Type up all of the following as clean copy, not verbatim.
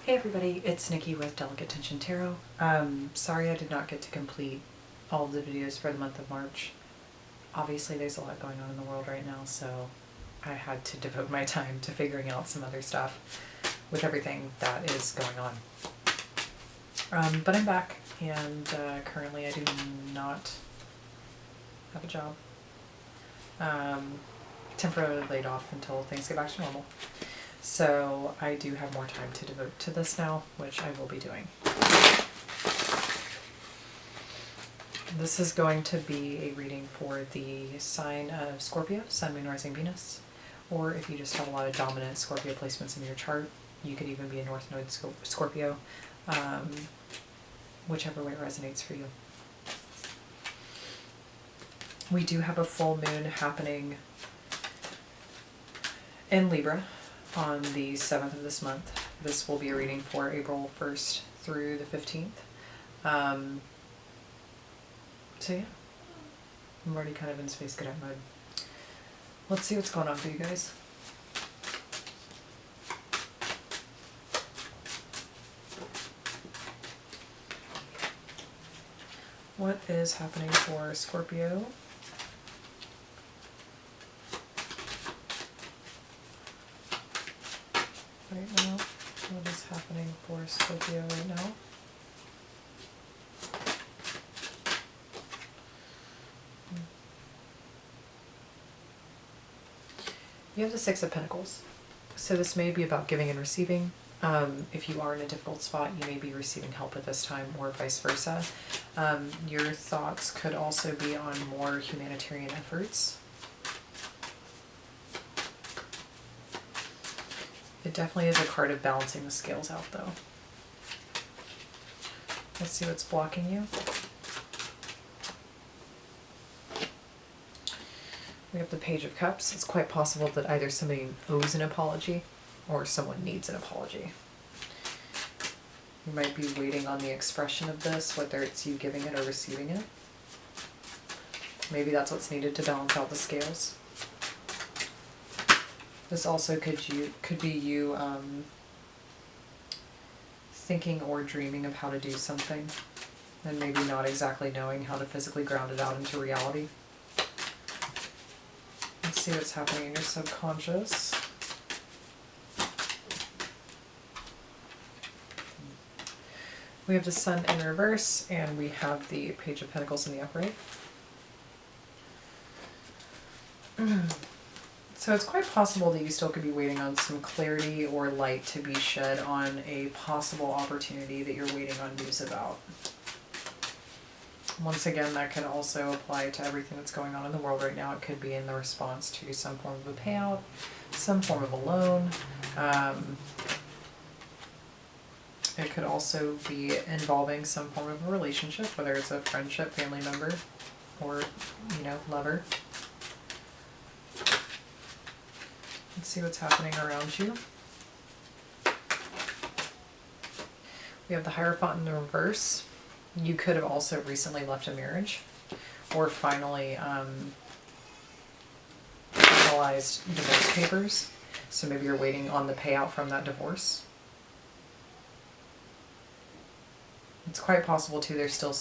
Hey everybody, it's Nikki with Delicate Tension Tarot. Sorry I did not get to complete all of the videos for the month of March. Obviously there's a lot going on in the world right now, so I had to devote my time to figuring out some other stuff with everything that is going on. But I'm back, and currently I do not have a job. Temporarily laid off until things get back to normal. So I do have more time to devote to this now, which I will be doing. This is going to be a reading for the sign of Scorpio, Sun, Moon, Rising, Venus. Or if you just have a lot of dominant Scorpio placements in your chart, you could even be a North Node Scorpio, whichever way it resonates for you. We do have a full moon happening in Libra on the 7th of this month. This will be a reading for April 1st through the 15th. So yeah, I'm already kind of in Space Cadet mode. Let's see what's going on for you guys. What is happening for Scorpio? Right now, what is happening for Scorpio right now? You have the Six of Pentacles. So this may be about giving and receiving. If you are in a difficult spot, you may be receiving help at this time, or vice versa. Your thoughts could also be on more humanitarian efforts. It definitely is a card of balancing the scales out, though. Let's see what's blocking you. We have the Page of Cups. It's quite possible that either somebody owes an apology or someone needs an apology. You might be waiting on the expression of this, whether it's you giving it or receiving it. Maybe that's what's needed to balance out the scales. This also could be you thinking or dreaming of how to do something and maybe not exactly knowing how to physically ground it out into reality. Let's see what's happening in your subconscious. We have the Sun in reverse, and we have the Page of Pentacles in the upright. So it's quite possible that you still could be waiting on some clarity or light to be shed on a possible opportunity that you're waiting on news about. Once again, that could also apply to everything that's going on in the world right now. It could be in the response to some form of a payout, some form of a loan. It could also be involving some form of a relationship, whether it's a friendship, family member, or, lover. Let's see what's happening around you. We have the Hierophant in the reverse. You could have also recently left a marriage or finally finalized divorce papers. So maybe you're waiting on the payout from that divorce. It's quite possible too there still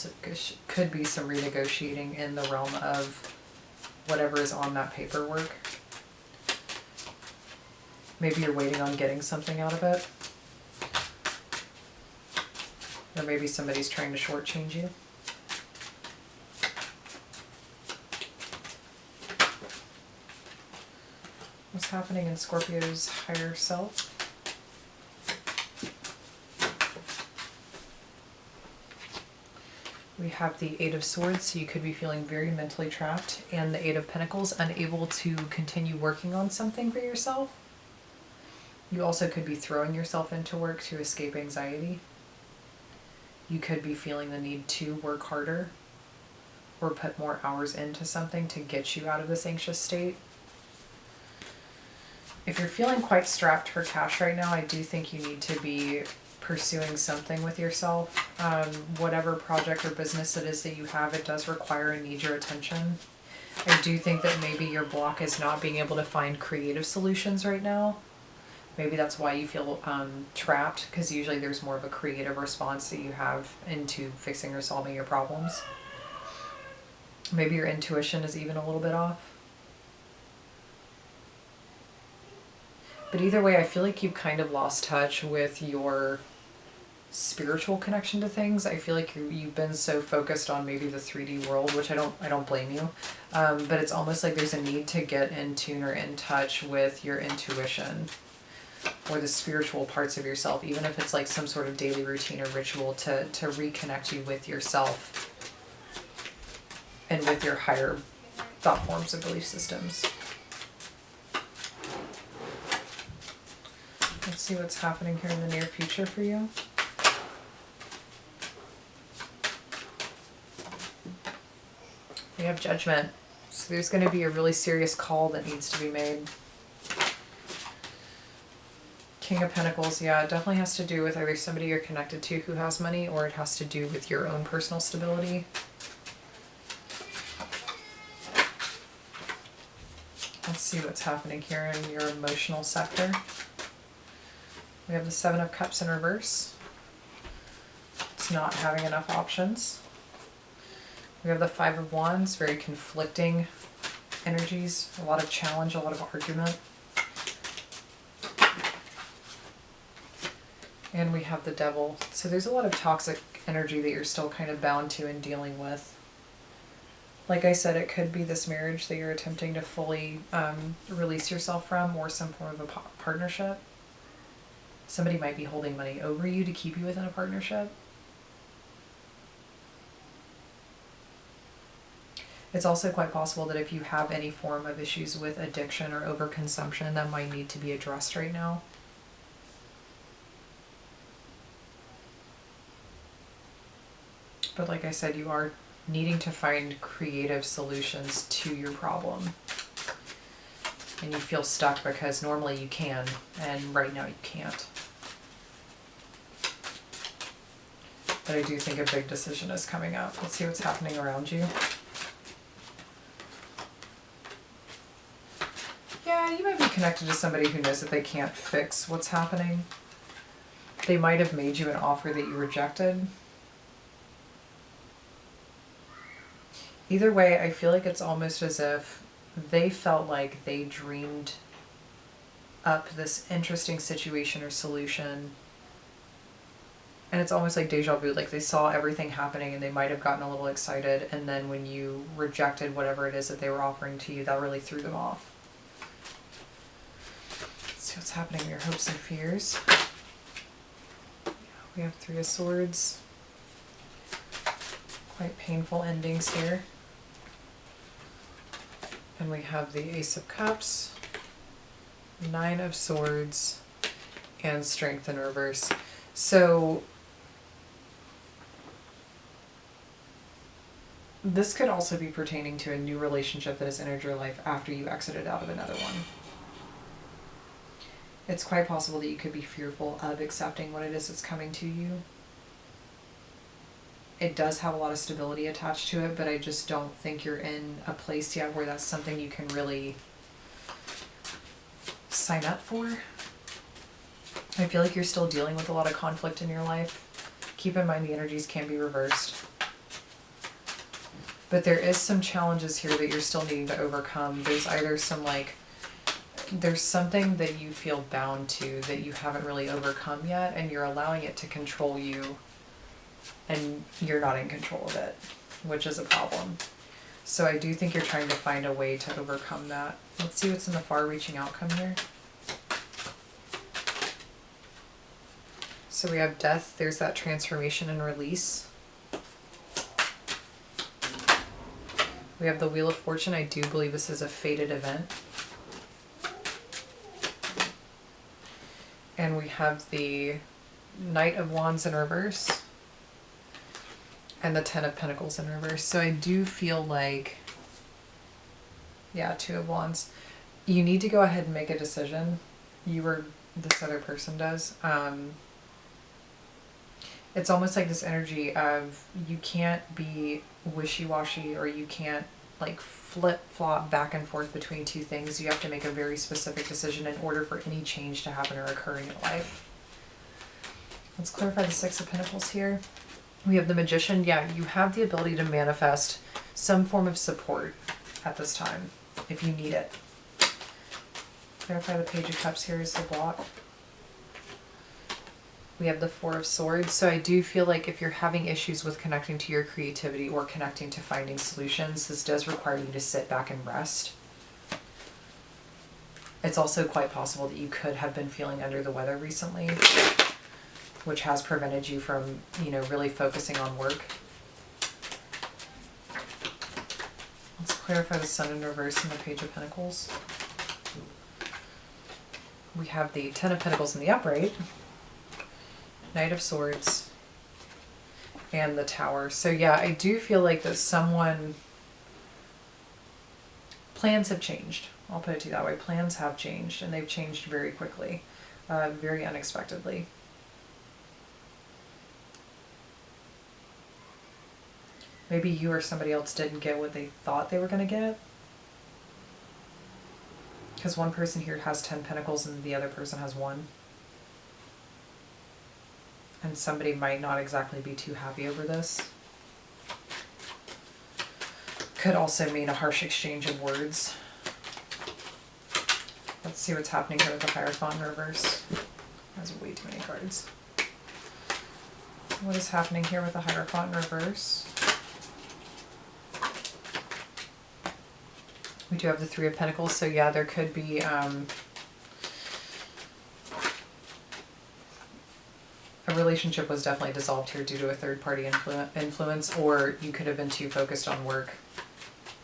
could be some renegotiating in the realm of whatever is on that paperwork. Maybe you're waiting on getting something out of it. Or maybe somebody's trying to shortchange you. What's happening in Scorpio's higher self? We have the Eight of Swords, so you could be feeling very mentally trapped, and the Eight of Pentacles, unable to continue working on something for yourself. You also could be throwing yourself into work to escape anxiety. You could be feeling the need to work harder or put more hours into something to get you out of this anxious state. If you're feeling quite strapped for cash right now, I do think you need to be pursuing something with yourself. Whatever project or business it is that you have, it does require and need your attention. I do think that maybe your block is not being able to find creative solutions right now. Maybe that's why you feel trapped, because usually there's more of a creative response that you have into fixing or solving your problems. Maybe your intuition is even a little bit off. But either way, I feel like you've kind of lost touch with your spiritual connection to things. I feel like you've been so focused on maybe the 3D world, which I don't blame you. But it's almost like there's a need to get in tune or in touch with your intuition or the spiritual parts of yourself, even if it's like some sort of daily routine or ritual to reconnect you with yourself and with your higher thought forms and belief systems. Let's see what's happening here in the near future for you. We have Judgment. So there's going to be a really serious call that needs to be made. King of Pentacles, yeah, it definitely has to do with either somebody you're connected to who has money, or it has to do with your own personal stability. Let's see what's happening here in your emotional sector. We have the Seven of Cups in reverse. It's not having enough options. We have the Five of Wands, very conflicting energies, a lot of challenge, a lot of argument. And we have the Devil. So there's a lot of toxic energy that you're still kind of bound to and dealing with. Like I said, it could be this marriage that you're attempting to fully release yourself from, or some form of a partnership. Somebody might be holding money over you to keep you within a partnership. It's also quite possible that if you have any form of issues with addiction or overconsumption, that might need to be addressed right now. But like I said, you are needing to find creative solutions to your problem. And you feel stuck because normally you can, and right now you can't. But I do think a big decision is coming up. Let's see what's happening around you. Yeah, you might be connected to somebody who knows that they can't fix what's happening. They might have made you an offer that you rejected. Either way, I feel like it's almost as if they felt like they dreamed up this interesting situation or solution. And it's almost like deja vu, like they saw everything happening and they might have gotten a little excited, and then when you rejected whatever it is that they were offering to you, that really threw them off. Let's see what's happening in your hopes and fears. We have Three of Swords. Quite painful endings here. And we have the Ace of Cups, Nine of Swords, and Strength in reverse. So this could also be pertaining to a new relationship that has entered your life after you exited out of another one. It's quite possible that you could be fearful of accepting what it is that's coming to you. It does have a lot of stability attached to it, but I just don't think you're in a place yet where that's something you can really sign up for. I feel like you're still dealing with a lot of conflict in your life. Keep in mind the energies can be reversed. But there is some challenges here that you're still needing to overcome. There's either some there's something that you feel bound to that you haven't really overcome yet, and you're allowing it to control you, and you're not in control of it, which is a problem. So I do think you're trying to find a way to overcome that. Let's see what's in the far-reaching outcome here. So we have Death. There's that transformation and release. We have the Wheel of Fortune. I do believe this is a fated event. And we have the Knight of Wands in reverse. And the Ten of Pentacles in reverse. So I do feel like, yeah, Two of Wands. You need to go ahead and make a decision. You or this other person does. It's almost like this energy of you can't be wishy-washy, or you can't like flip-flop back and forth between two things. You have to make a very specific decision in order for any change to happen or occur in your life. Let's clarify the Six of Pentacles here. We have the Magician. Yeah, you have the ability to manifest some form of support at this time if you need it. Clarify the Page of Cups here is the block. We have the Four of Swords. So I do feel like if you're having issues with connecting to your creativity or connecting to finding solutions, this does require you to sit back and rest. It's also quite possible that you could have been feeling under the weather recently, which has prevented you from, you know, really focusing on work. Let's clarify the Sun in reverse and the Page of Pentacles. We have the Ten of Pentacles in the upright, Knight of Swords, and the Tower. So yeah, I do feel like that plans have changed. I'll put it to you that way. Plans have changed, and they've changed very quickly, very unexpectedly. Maybe you or somebody else didn't get what they thought they were going to get. Because one person here has 10 pentacles and the other person has 1. And somebody might not exactly be too happy over this. Could also mean a harsh exchange of words. Let's see what's happening here with the Hierophant in reverse. There's way too many cards. What is happening here with the Hierophant in reverse? We do have the Three of Pentacles, so yeah, there could be a relationship was definitely dissolved here due to a third-party influence, or you could have been too focused on work.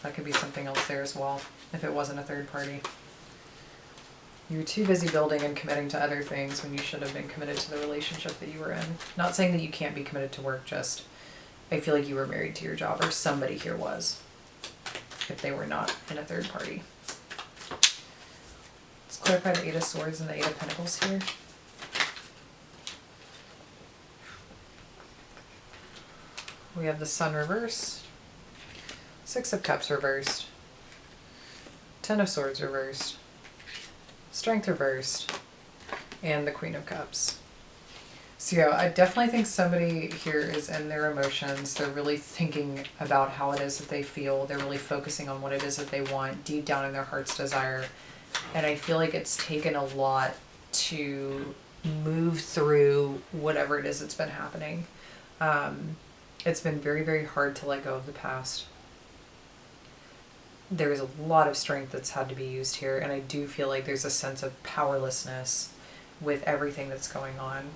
That could be something else there as well, if it wasn't a third party. You were too busy building and committing to other things when you should have been committed to the relationship that you were in. Not saying that you can't be committed to work, just I feel like you were married to your job, or somebody here was, if they were not in a third party. Let's clarify the Eight of Swords and the Eight of Pentacles here. We have the Sun reversed, Six of Cups reversed, Ten of Swords reversed, Strength reversed, and the Queen of Cups. So yeah, I definitely think somebody here is in their emotions. They're really thinking about how it is that they feel. They're really focusing on what it is that they want deep down in their heart's desire. And I feel like it's taken a lot to move through whatever it is that's been happening. It's been very, very hard to let go of the past. There is a lot of strength that's had to be used here, and I do feel like there's a sense of powerlessness with everything that's going on.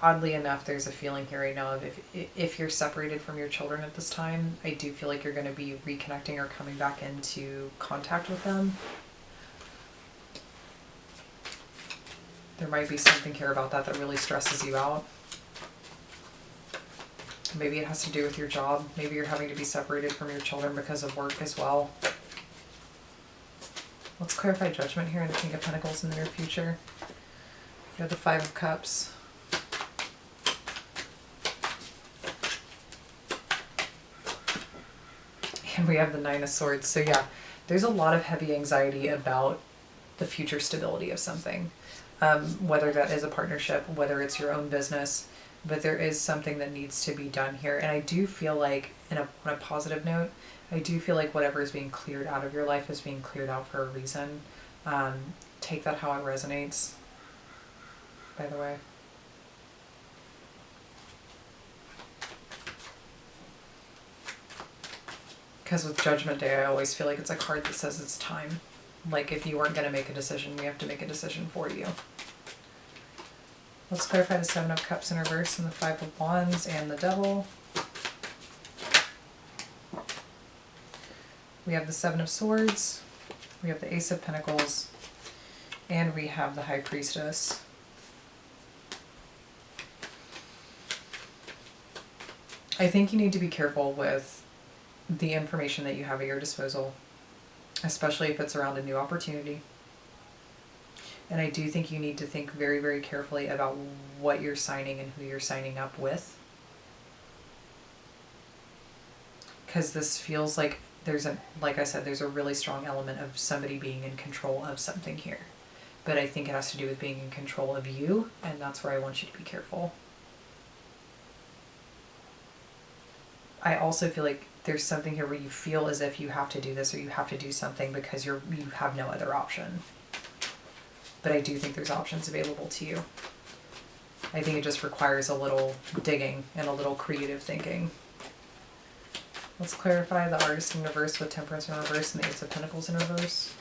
Oddly enough, there's a feeling here right now of if you're separated from your children at this time, I do feel like you're going to be reconnecting or coming back into contact with them. There might be something here about that that really stresses you out. Maybe it has to do with your job. Maybe you're having to be separated from your children because of work as well. Let's clarify Judgment here in the King of Pentacles in the near future. You have the Five of Cups. And we have the Nine of Swords. So yeah, there's a lot of heavy anxiety about the future stability of something. Whether that is a partnership, whether it's your own business, but there is something that needs to be done here. And I do feel like, on a positive note, I do feel like whatever is being cleared out of your life is being cleared out for a reason. Take that how it resonates, by the way. Because with Judgment Day, I always feel like it's a card that says it's time. Like if you weren't going to make a decision, we have to make a decision for you. Let's clarify the Seven of Cups in reverse and the Five of Wands and the Devil. We have the Seven of Swords. We have the Ace of Pentacles. And we have the High Priestess. I think you need to be careful with the information that you have at your disposal, especially if it's around a new opportunity. And I do think you need to think very, very carefully about what you're signing and who you're signing up with. because this feels like like I said, there's a really strong element of somebody being in control of something here. But I think it has to do with being in control of you, and that's where I want you to be careful. I also feel like there's something here where you feel as if you have to do this or you have to do something because you have no other option. But I do think there's options available to you. I think it just requires a little digging and a little creative thinking. Let's clarify the Artist in reverse with Temperance in reverse and the Ace of Pentacles in reverse.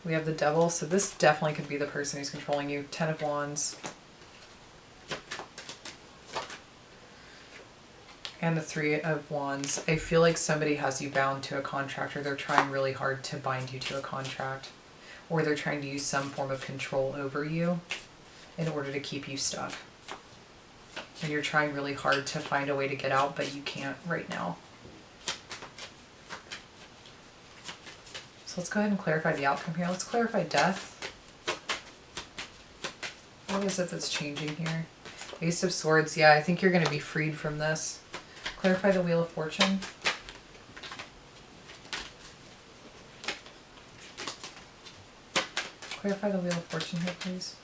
We have the Devil, so this definitely could be the person who's controlling you. Ten of Wands. And the Three of Wands. I feel like somebody has you bound to a contract, or they're trying really hard to bind you to a contract, or they're trying to use some form of control over you in order to keep you stuck. And you're trying really hard to find a way to get out, but you can't right now. So let's go ahead and clarify the outcome here. Let's clarify death. What is it that's changing here? Ace of Swords. Yeah, I think you're going to be freed from this. Clarify the Wheel of Fortune. Clarify the Wheel of Fortune here, please.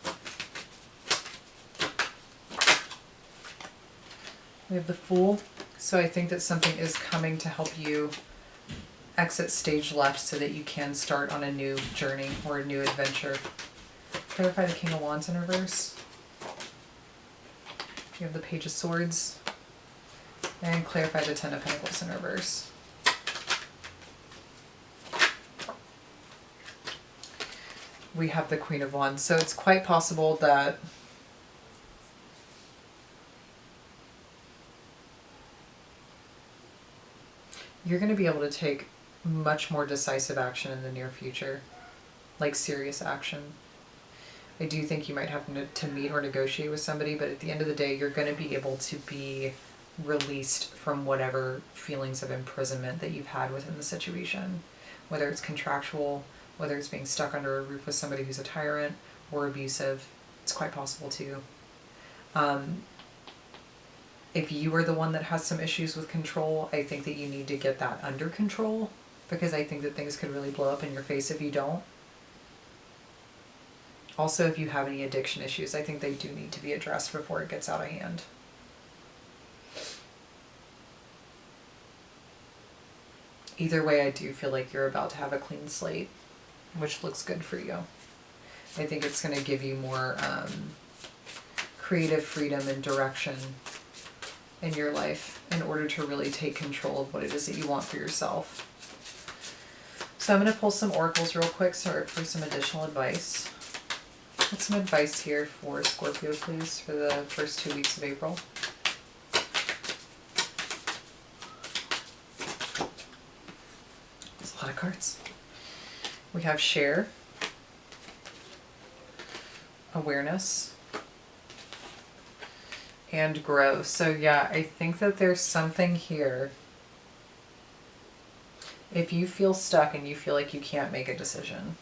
We have the Fool. So I think that something is coming to help you exit stage left so that you can start on a new journey or a new adventure. Clarify the King of Wands in reverse. You have the Page of Swords. And clarify the Ten of Pentacles in reverse. We have the Queen of Wands. So it's quite possible that you're going to be able to take much more decisive action in the near future, like serious action. I do think you might have to meet or negotiate with somebody, but at the end of the day, you're going to be able to be released from whatever feelings of imprisonment that you've had within the situation, whether it's contractual, whether it's being stuck under a roof with somebody who's a tyrant or abusive. It's quite possible too. If you are the one that has some issues with control, I think that you need to get that under control, because I think that things could really blow up in your face if you don't. Also, if you have any addiction issues, I think they do need to be addressed before it gets out of hand. Either way, I do feel like you're about to have a clean slate, which looks good for you. I think it's going to give you more creative freedom and direction in your life in order to really take control of what it is that you want for yourself. So I'm going to pull some oracles real quick for some additional advice. Get some advice here for Scorpio, please, for the first 2 weeks of April. There's a lot of cards. We have share, awareness, and grow. So yeah, I think that there's something here. If you feel stuck and you feel like you can't make a decision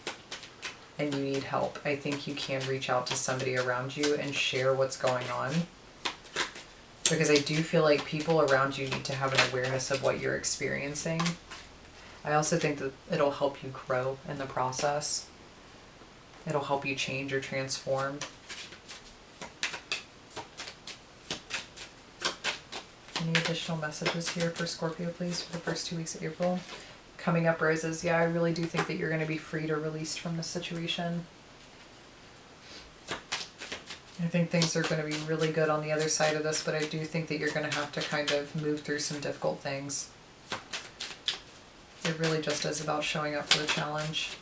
and you need help, I think you can reach out to somebody around you and share what's going on. Because I do feel like people around you need to have an awareness of what you're experiencing. I also think that it'll help you grow in the process. It'll help you change or transform. Any additional messages here for Scorpio, please, for the first 2 weeks of April? Coming up, roses. Yeah, I really do think that you're going to be freed or released from this situation. I think things are going to be really good on the other side of this, but I do think that you're going to have to kind of move through some difficult things. It really just is about showing up for the challenge.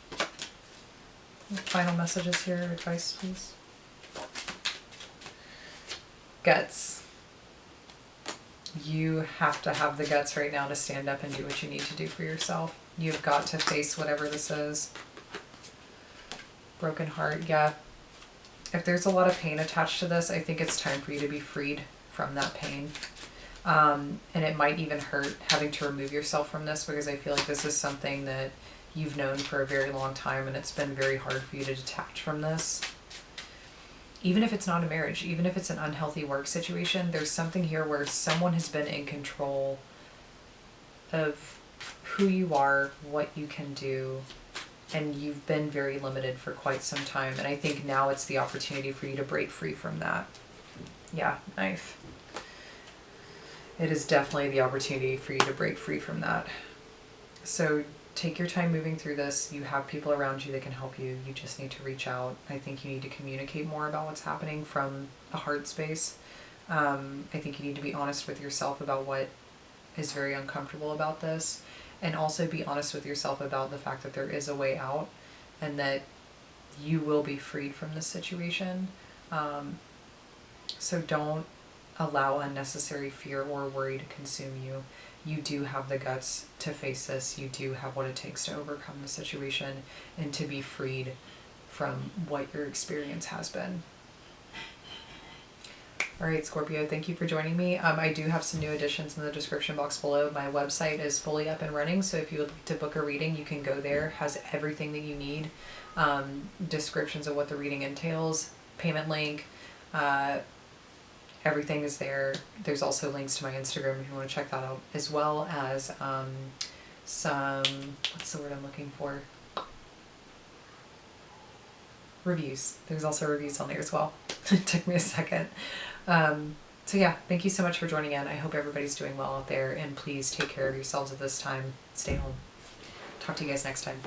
Final messages here, advice, please. Guts. You have to have the guts right now to stand up and do what you need to do for yourself. You've got to face whatever this is. Broken heart, yeah. If there's a lot of pain attached to this, I think it's time for you to be freed from that pain. And it might even hurt having to remove yourself from this, because I feel like this is something that you've known for a very long time and it's been very hard for you to detach from this. even if it's not a marriage, even if it's an unhealthy work situation, there's something here where someone has been in control of who you are, what you can do, and you've been very limited for quite some time. And I think now it's the opportunity for you to break free from that. Yeah, knife. It is definitely the opportunity for you to break free from that. So take your time moving through this. You have people around you that can help you. You just need to reach out. I think you need to communicate more about what's happening from a heart space. I think you need to be honest with yourself about what is very uncomfortable about this, and also be honest with yourself about the fact that there is a way out and that you will be freed from this situation. So don't allow unnecessary fear or worry to consume you. You do have the guts to face this. You do have what it takes to overcome the situation and to be freed from what your experience has been. All right, Scorpio, thank you for joining me. I do have some new additions in the description box below. My website is fully up and running, so if you would like to book a reading, you can go there. It has everything that you need. Descriptions of what the reading entails, payment link, everything is there. There's also links to my Instagram if you want to check that out, as well as some, what's the word I'm looking for? Reviews. There's also reviews on there as well. It took me a second. So yeah, thank you so much for joining in. I hope everybody's doing well out there, and please take care of yourselves at this time. Stay home. Talk to you guys next time.